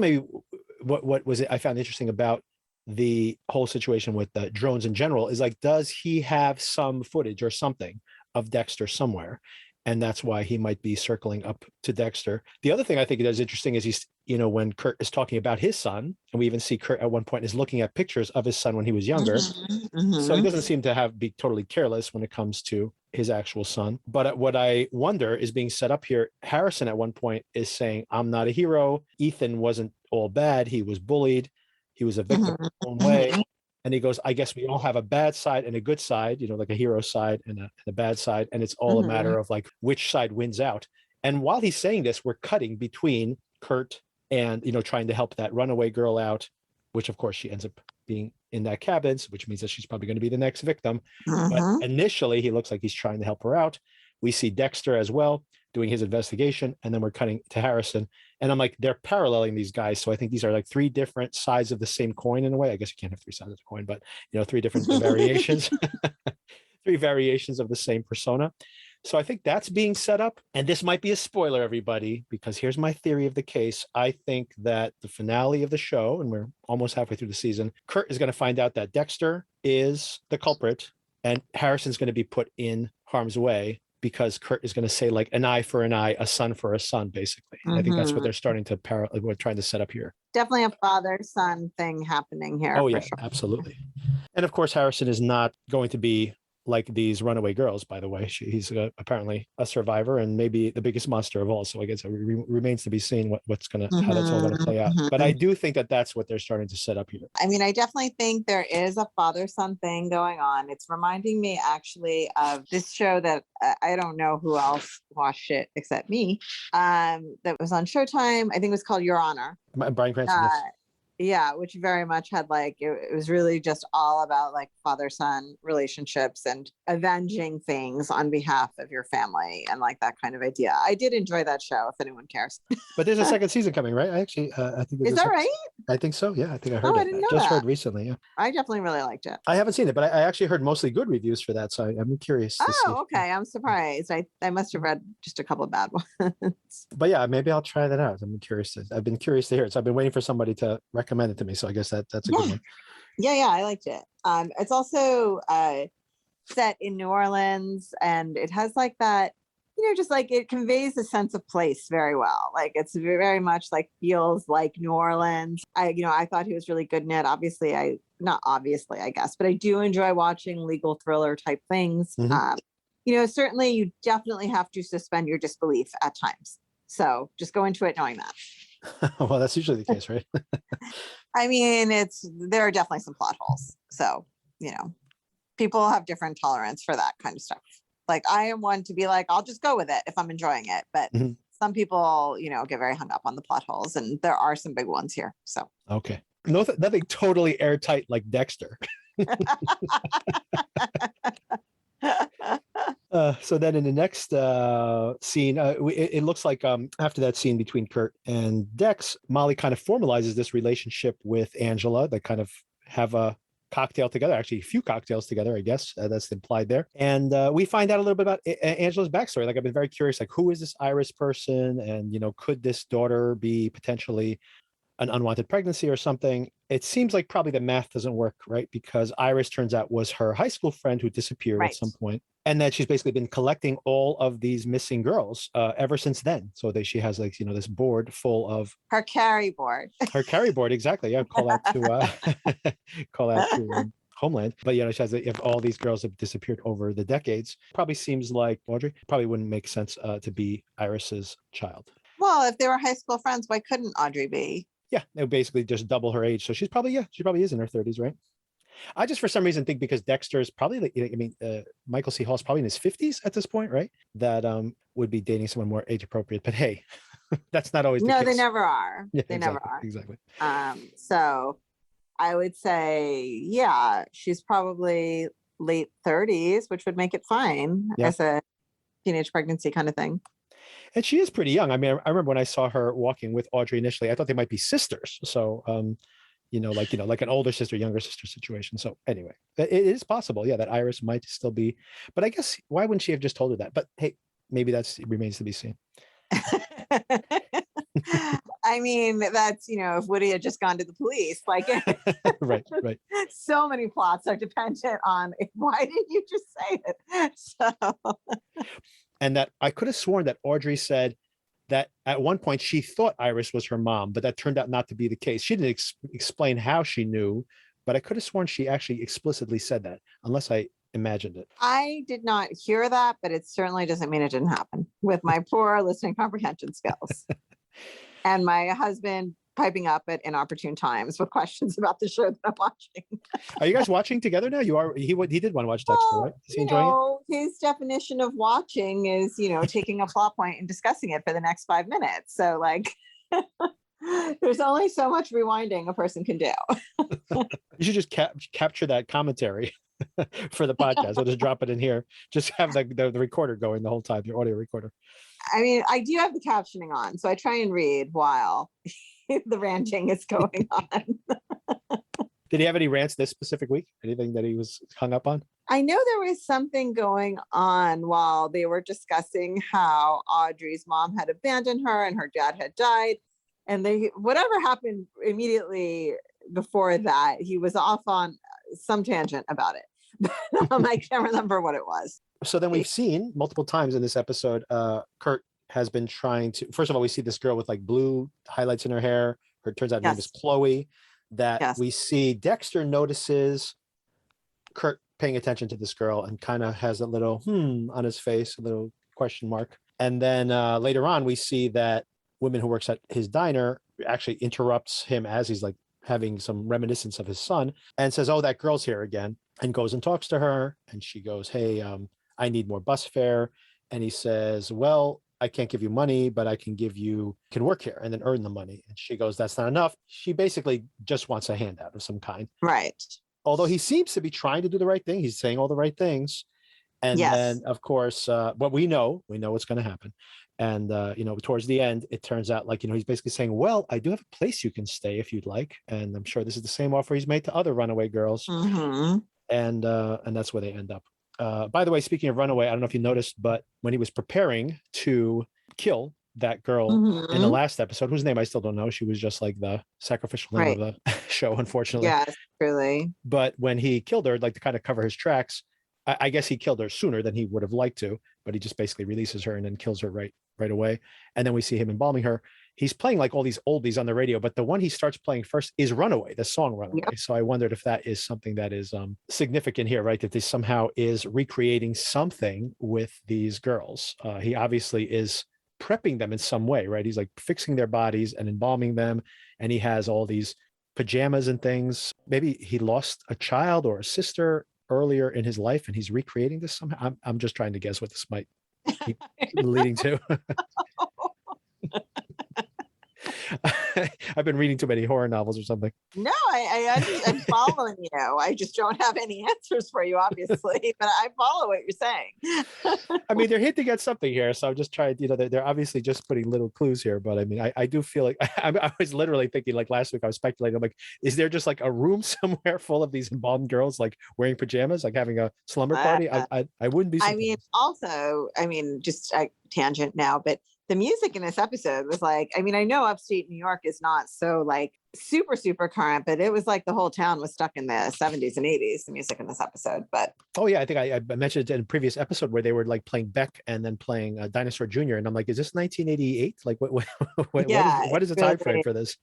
what was it I found interesting about the whole situation with the drones in general is like, does he have some footage or something of Dexter somewhere? And that's why he might be circling up to Dexter. The other thing I think is interesting is he's, when Kurt is talking about his son, and we even see Kurt at one point is looking at pictures of his son when he was younger. Mm-hmm. So he doesn't seem to be totally careless when it comes to his actual son. But what I wonder is being set up here. Harrison at one point is saying, I'm not a hero. Ethan wasn't all bad. He was bullied. He was a victim in his own way. And he goes, I guess we all have a bad side and a good side, like a hero side and a bad side. And it's all a matter of like which side wins out. And while he's saying this, we're cutting between Kurt and, trying to help that runaway girl out, which of course she ends up being in that cabin, which means that she's probably going to be the next victim. But initially he looks like he's trying to help her out. We see Dexter as well doing his investigation, and then we're cutting to Harrison. And I'm like, they're paralleling these guys. So I think these are like three different sides of the same coin in a way. I guess you can't have three sides of the coin, but three different variations, three variations of the same persona. So I think that's being set up. And this might be a spoiler, everybody, because here's my theory of the case. I think that the finale of the show, and we're almost halfway through the season, Kurt is going to find out that Dexter is the culprit and Harrison's going to be put in harm's way, because Kurt is going to say like an eye for an eye, a son for a son, basically. I think that's what they're starting to we're trying to set up here. Definitely a father-son thing happening here. Oh yeah, sure. Absolutely. And of course, Harrison is not going to be like these runaway girls, by the way. He's apparently a survivor and maybe the biggest monster of all. So I guess it remains to be seen how that's all going to play out. But I do think that that's what they're starting to set up here. I mean, I definitely think there is a father-son thing going on. It's reminding me actually of this show that I don't know who else watched it except me. That was on Showtime. I think it was called Your Honor. Bryan Cranston. Yeah, which very much had like, it was really just all about like father-son relationships and avenging things on behalf of your family and like that kind of idea. I did enjoy that show, if anyone cares. But there's a second season coming, right? I think is that right? I think so. Yeah, I think I heard it. I didn't know just that. Heard recently. Yeah, I definitely really liked it. I haven't seen it, but I actually heard mostly good reviews for that, so I'm curious. Okay. I'm surprised. I must have read just a couple of bad ones. But yeah, maybe I'll try that out. I've been curious to hear it. So I've been waiting for somebody to recommend it to me. So I guess that's a good one. Yeah, I liked it. It's also set in New Orleans, and it has like that just like it conveys a sense of place very well. Like it's very much like feels like New Orleans. I thought he was really good in it. Not obviously, I guess, but I do enjoy watching legal thriller type things. Certainly you definitely have to suspend your disbelief at times. So just go into it knowing that. Well, that's usually the case, right? I mean, there are definitely some plot holes. So, people have different tolerance for that kind of stuff. Like I am one to be like, I'll just go with it if I'm enjoying it. But some people, get very hung up on the plot holes, and there are some big ones here. So okay, nothing totally airtight like Dexter. So then in the next scene, it looks like after that scene between Kurt and Dex, Molly kind of formalizes this relationship with Angela. They kind of have a cocktail together, actually a few cocktails together, I guess that's implied there. And we find out a little bit about Angela's backstory. Like I've been very curious, like who is this Iris person? And, could this daughter be potentially an unwanted pregnancy or something? It seems like probably the math doesn't work, right? Because Iris turns out was her high school friend who disappeared at some point. And that she's basically been collecting all of these missing girls ever since then. So that she has this board full of her carry board. Her carry board, exactly. Yeah, call out to Homeland. But she has if all these girls have disappeared over the decades, probably seems like Audrey probably wouldn't make sense to be Iris's child. Well, if they were high school friends, why couldn't Audrey be? Yeah, they would basically just double her age. So she probably is in her 30s, right? I just for some reason think because Dexter is probably Michael C. Hall's probably in his 50s at this point, right? That would be dating someone more age appropriate. But hey, that's not always the case. No, they never are. Yeah, they never are. Exactly. So I would say, yeah, she's probably late 30s, which would make it fine as a teenage pregnancy kind of thing. And she is pretty young. I mean, I remember when I saw her walking with Audrey initially, I thought they might be sisters. So, like an older sister, younger sister situation. So anyway, it is possible, that Iris might still be. But I guess why wouldn't she have just told her that? But hey, maybe it remains to be seen. I mean, that's, if Woody had just gone to the police, like right. So many plots are dependent on why didn't you just say it? So and that I could have sworn that Audrey said that at one point she thought Iris was her mom, but that turned out not to be the case. She didn't explain how she knew, but I could have sworn she actually explicitly said that, unless I imagined it. I did not hear that, but it certainly doesn't mean it didn't happen with my poor listening comprehension skills. And my husband piping up at inopportune times with questions about the show that I'm watching. Are you guys watching together now? He did want to watch Dexter, right? Is he enjoying it? His definition of watching is, taking a plot point and discussing it for the next 5 minutes. So like, there's only so much rewinding a person can do. You should just capture that commentary for the podcast. We'll just drop it in here. Just have the recorder going the whole time, your audio recorder. I mean, I do have the captioning on, so I try and read while the ranting is going on. Did he have any rants this specific week? Anything that he was hung up on? I know there was something going on while they were discussing how Audrey's mom had abandoned her and her dad had died. And whatever happened immediately before that, he was off on some tangent about it. I can't remember what it was. So then we've seen multiple times in this episode, Kurt has been trying to, first of all, we see this girl with like blue highlights in her hair. Her turns out her name is Chloe. We see Dexter notices Kurt paying attention to this girl and kind of has a little on his face, a little question mark. And then later on, we see that woman who works at his diner actually interrupts him as he's like having some reminiscence of his son and says, "Oh, that girl's here again," and goes and talks to her. And she goes, "Hey, I need more bus fare." And he says, "Well, I can't give you money, but I can work here and then earn the money." And she goes, "That's not enough." She basically just wants a handout of some kind. Right. Although he seems to be trying to do the right thing. He's saying all the right things. And then, of course, what we know what's going to happen. And, towards the end, it turns out like, he's basically saying, "Well, I do have a place you can stay if you'd like." And I'm sure this is the same offer he's made to other runaway girls. Mm-hmm. And that's where they end up. By the way, speaking of runaway, I don't know if you noticed, but when he was preparing to kill that girl in the last episode, whose name I still don't know. She was just like the sacrificial name of the show, unfortunately. Yes, really. But when he killed her, like to kind of cover his tracks, I guess he killed her sooner than he would have liked to. but he just basically releases her and then kills her right away. And then we see him embalming her. He's playing like all these oldies on the radio, but the one he starts playing first is Runaway, the song Runaway. Yep. So I wondered if that is something that is significant here, right? That this somehow is recreating something with these girls. He obviously is prepping them in some way, right? He's like fixing their bodies and embalming them. And he has all these pajamas and things. Maybe he lost a child or a sister earlier in his life and he's recreating this somehow. I'm just trying to guess what this might be leading to. I've been reading too many horror novels or something. No, I'm following you. I just don't have any answers for you, obviously, but I follow what you're saying. I mean, they're hinting at something here, so I'm just trying, they're obviously just putting little clues here, but I mean, I do feel like, I was literally thinking, like last week I was speculating, I'm like, is there just like a room somewhere full of these embalmed girls, like wearing pajamas, like having a slumber party? I wouldn't be surprised. I mean, also, just a tangent now, but the music in this episode was like, I mean, I know upstate New York is not so like super, super current, but it was like the whole town was stuck in the 70s and 80s, the music in this episode. But oh yeah, I think I mentioned it in a previous episode where they were like playing Beck and then playing Dinosaur Jr. And I'm like, is this 1988? Like what is the time frame for this?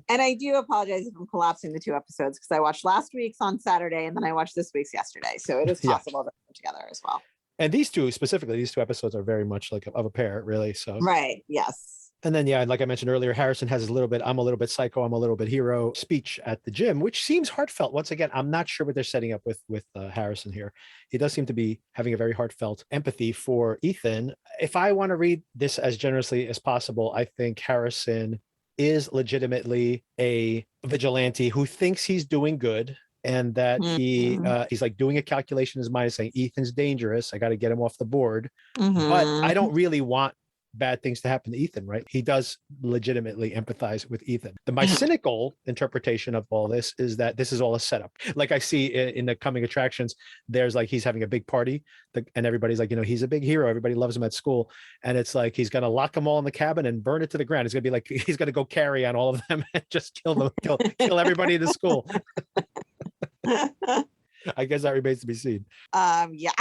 And I do apologize if I'm collapsing the two episodes because I watched last week's on Saturday and then I watched this week's yesterday. So it is possible to put together as well. And these two episodes are very much like of a pair, really. So right, yes. And then, yeah, like I mentioned earlier, Harrison has a little bit, I'm a little bit psycho, I'm a little bit hero speech at the gym, which seems heartfelt. Once again, I'm not sure what they're setting up with Harrison here. He does seem to be having a very heartfelt empathy for Ethan. If I want to read this as generously as possible, I think Harrison is legitimately a vigilante who thinks he's doing good. And that he's like doing a calculation in his mind, saying Ethan's dangerous. I got to get him off the board. But I don't really want bad things to happen to Ethan, right? He does legitimately empathize with Ethan. My cynical interpretation of all this is that this is all a setup. Like I see in the coming attractions, there's like he's having a big party and everybody's like, he's a big hero. Everybody loves him at school. And it's like he's going to lock them all in the cabin and burn it to the ground. It's going to be like he's going to go carry on all of them and just kill them, kill everybody in the school. I guess that remains to be seen. Yeah.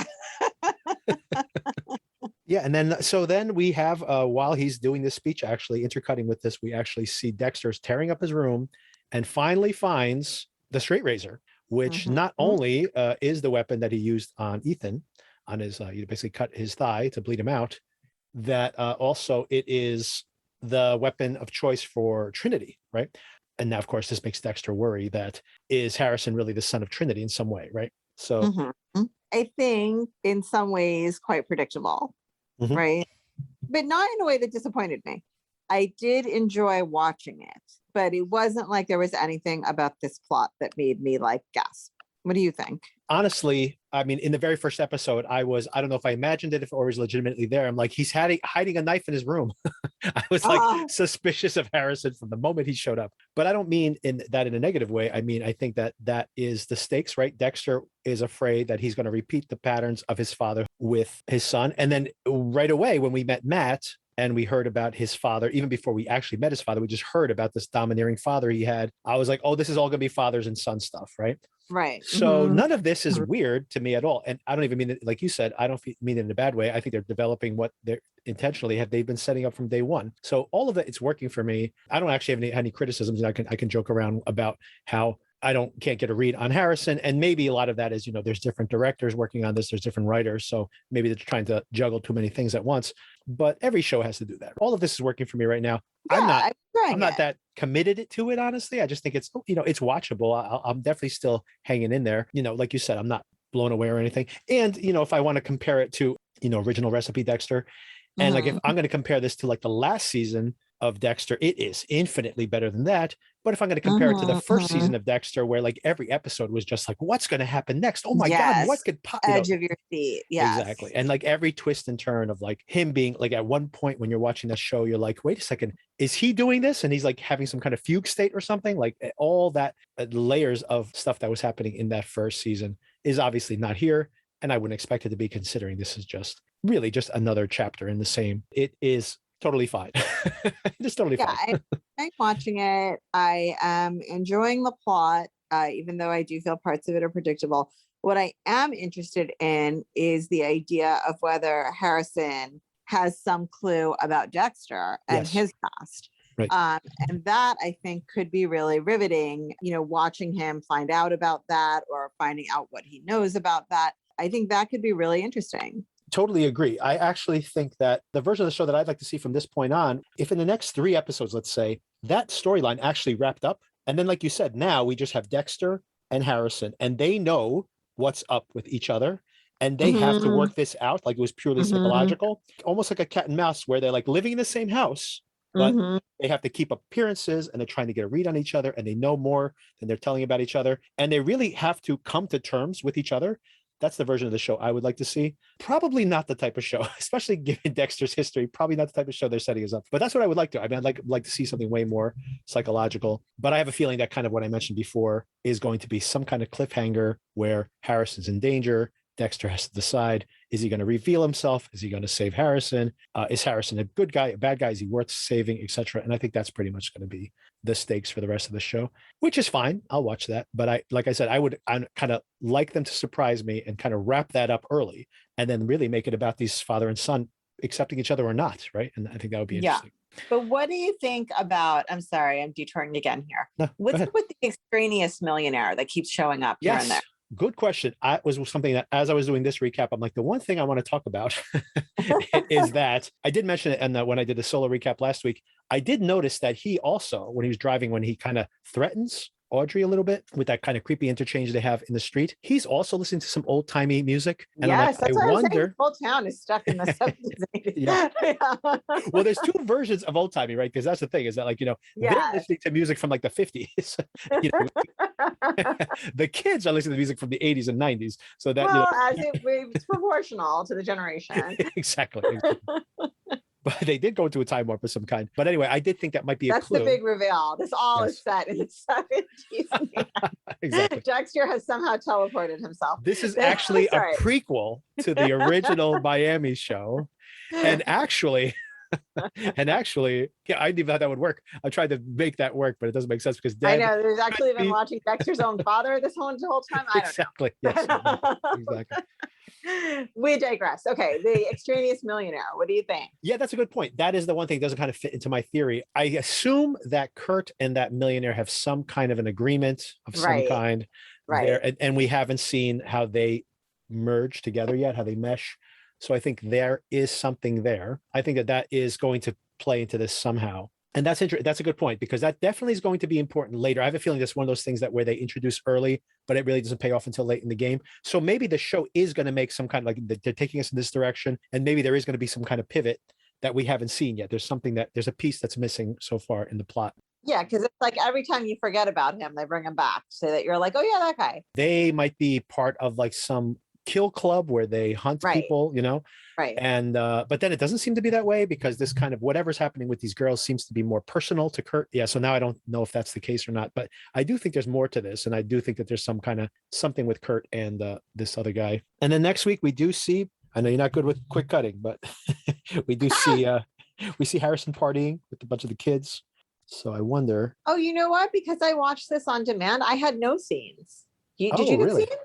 Yeah, and then we have while he's doing this speech, actually intercutting with this, we actually see Dexter's tearing up his room and finally finds the straight razor, which not only is the weapon that he used on Ethan, on his you basically cut his thigh to bleed him out, that also it is the weapon of choice for Trinity, right? And now, of course, this makes Dexter worry that is Harrison really the son of Trinity in some way, right? So I think in some ways quite predictable, right? But not in a way that disappointed me. I did enjoy watching it, but it wasn't like there was anything about this plot that made me like gasp. What do you think? Honestly, I mean, in the very first episode, I don't know if I imagined it or was legitimately there. I'm like, he's hiding a knife in his room. I was like suspicious of Harrison from the moment he showed up. But I don't mean in a negative way. I mean, I think that is the stakes, right? Dexter is afraid that he's going to repeat the patterns of his father with his son. And then right away, when we met Matt, and we heard about his father, even before we actually met his father, we just heard about this domineering father he had. I was like, oh, this is all going to be fathers and son stuff, right? Right. So none of this is weird to me at all. And I don't even mean it, like you said, I don't mean it in a bad way. I think they're developing what they're intentionally they've been setting up from day one. So all of it, it's working for me. I don't actually have any criticisms. I can joke around about how can't get a read on Harrison. And maybe a lot of that is, there's different directors working on this. There's different writers. So maybe they're trying to juggle too many things at once, but every show has to do that. All of this is working for me right now. Yeah, I'm not that committed to it, honestly. I just think it's, it's watchable. I'm definitely still hanging in there. Like you said, I'm not blown away or anything. And, if I want to compare it to, original recipe Dexter, and like if I'm going to compare this to like the last season of Dexter, it is infinitely better than that. But if I'm going to compare it to the first season of Dexter, where like every episode was just like, what's going to happen next? Oh my God, what could pop? Edge of your seat. Yes. Exactly. And like every twist and turn of like him being like at one point when you're watching the show, you're like, wait a second, is he doing this? And he's like having some kind of fugue state or something, like all that layers of stuff that was happening in that first season is obviously not here. And I wouldn't expect it to be, considering this is just really just another chapter in the same. It is totally fine. It's totally fine. I'm watching it. I am enjoying the plot, even though I do feel parts of it are predictable. What I am interested in is the idea of whether Harrison has some clue about Dexter and Yes. his past. Right. And that I think could be really riveting, watching him find out about that or finding out what he knows about that. I think that could be really interesting. Totally agree. I actually think that the version of the show that I'd like to see from this point on, if in the next 3 episodes, let's say, that storyline actually wrapped up. And then, like you said, now we just have Dexter and Harrison, and they know what's up with each other. And they have to work this out like it was purely psychological, almost like a cat and mouse where they're like living in the same house, but they have to keep appearances and they're trying to get a read on each other and they know more than they're telling about each other. And they really have to come to terms with each other. That's the version of the show I would like to see. Probably not the type of show, especially given Dexter's history, probably not the type of show they're setting us up. But that's what I would like to. I mean, I'd like to see something way more psychological. But I have a feeling that kind of what I mentioned before is going to be some kind of cliffhanger where Harrison's in danger. Dexter has to decide, is he going to reveal himself? Is he going to save Harrison? Is Harrison a good guy, a bad guy? Is he worth saving, etc.? And I think that's pretty much going to be the stakes for the rest of the show, which is fine. I'll watch that. But like I said, I kind of like them to surprise me and kind of wrap that up early and then really make it about these father and son accepting each other or not, right? And I think that would be interesting. But what do you think about, I'm sorry, I'm detouring again here. No, what's up with the extraneous millionaire that keeps showing up here and there? Good question. I was something that as I was doing this recap, I'm like, the one thing I want to talk about is that I did mention it. And when I did the solo recap last week, I did notice that he also, when he was driving, when he kind of threatens Audrey a little bit with that kind of creepy interchange they have in the street, he's also listening to some old timey music. And yes, I'm like, I wonder. The whole town is stuck in the 70s. Yeah. Well, there's 2 versions of old timey, right? Because that's the thing is that, like, they're listening to music from like the 50s. The kids are listening to music from the 80s and 90s. So that, as it's proportional to the generation. Exactly. But they did go into a time warp of some kind. But anyway, I did think that might be a clue. That's the big reveal. This all is set in the 70s. Exactly. Dexter has somehow teleported himself. This is actually a prequel to the original Miami show. And actually, yeah, I didn't even thought that would work. I tried to make that work, but it doesn't make sense because I know there's actually been watching Dexter's own father this whole time. I don't exactly. Know. Yes, exactly. We digress. Okay, the extraneous millionaire. What do you think? Yeah, that's a good point. That is the one thing that doesn't kind of fit into my theory. I assume that Kurt and that millionaire have some kind of an agreement of some kind. Right. There, and we haven't seen how they merge together yet, how they mesh. So I think there is something there. I think that is going to play into this somehow. And that's interesting. That's a good point because that definitely is going to be important later. I have a feeling that's one of those things that where they introduce early, but it really doesn't pay off until late in the game. So maybe the show is going to make some kind of like they're taking us in this direction, and maybe there is going to be some kind of pivot that we haven't seen yet. There's a piece that's missing so far in the plot. Yeah, because it's like every time you forget about him, they bring him back so that you're like, oh yeah, that guy. They might be part of like some kill club where they hunt people, right. And but then it doesn't seem to be that way because this kind of whatever's happening with these girls seems to be more personal to Kurt. Yeah, so now I don't know if that's the case or not, but I do think there's more to this, and I do think that there's some kind of something with Kurt and this other guy. And then next week we do see, I know you're not good with quick cutting, but we do see Harrison partying with a bunch of the kids. So I wonder. Oh, you know what? Because I watched this on demand, I had no scenes. Did you get really? scenes?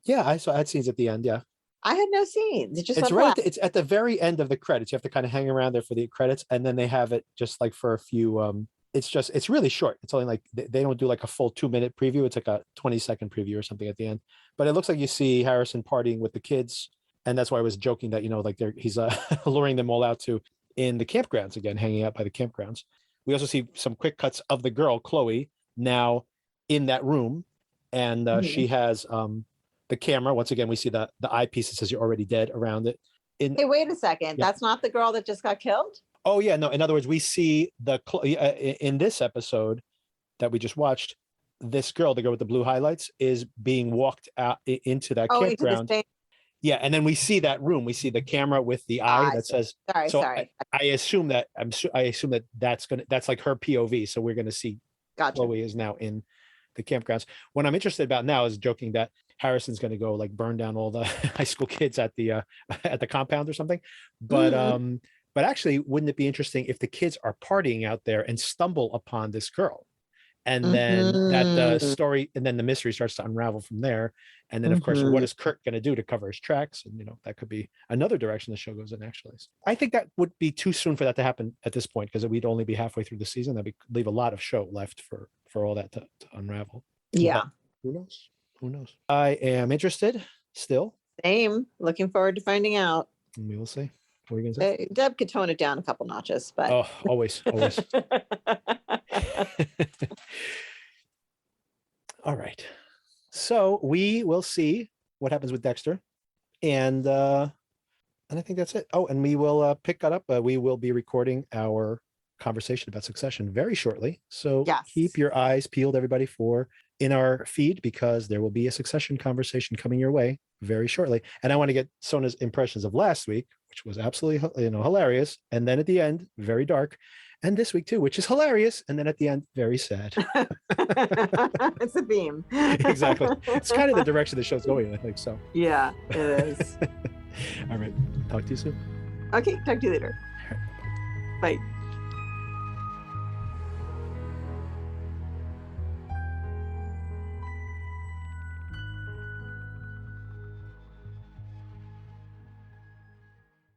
Yeah, I had scenes at the end. Yeah, I had no scenes. It's right. It's at the very end of the credits. You have to kind of hang around there for the credits, and then they have it just like for a few. It's really short. It's only like they don't do like a full 2-minute preview. It's like a 20-second preview or something at the end. But it looks like you see Harrison partying with the kids, and that's why I was joking that like he's luring them all out to in the campgrounds again, hanging out by the campgrounds. We also see some quick cuts of the girl Chloe now in that room, and she has the camera. Once again, we see the eyepiece that says "You're already dead" around it. Hey, wait a second. Yeah. That's not the girl that just got killed? Oh yeah, no. In other words, we see in this episode that we just watched, this girl, the girl with the blue highlights, is being walked out into that campground. Yeah, and then we see that room. We see the camera with the eye that says. Sorry. I assume that that's like her POV. So we're gonna see. Gotcha. Chloe is now in the campgrounds. What I'm interested about now is joking that Harrison's going to go like burn down all the high school kids at the compound or something. But actually, wouldn't it be interesting if the kids are partying out there and stumble upon this girl And then that Mhm. story, and then the mystery starts to unravel from there. And then, of course, what is Kurt going to do to cover his tracks? And, that could be another direction the show goes in, actually. I think that would be too soon for that to happen at this point, because we'd only be halfway through the season. That'd leave a lot of show left for all that to unravel. Yeah. But who knows? Who knows? I am interested still. Same. Looking forward to finding out. And we will see. What are you going to say? Deb could tone it down a couple notches, but. Oh, always. All right. So we will see what happens with Dexter. And I think that's it. Oh, and we will pick that up. We will be recording our conversation about Succession very shortly. So keep your eyes peeled, everybody, in our feed, because there will be a Succession conversation coming your way very shortly. And I want to get Sona's impressions of last week, which was absolutely hilarious. And then at the end, very dark. And this week too, which is hilarious. And then at the end, very sad. It's a theme. Exactly. It's kind of the direction the show's going, I think so. Yeah, it is. All right. Talk to you soon. Okay. Talk to you later. Bye.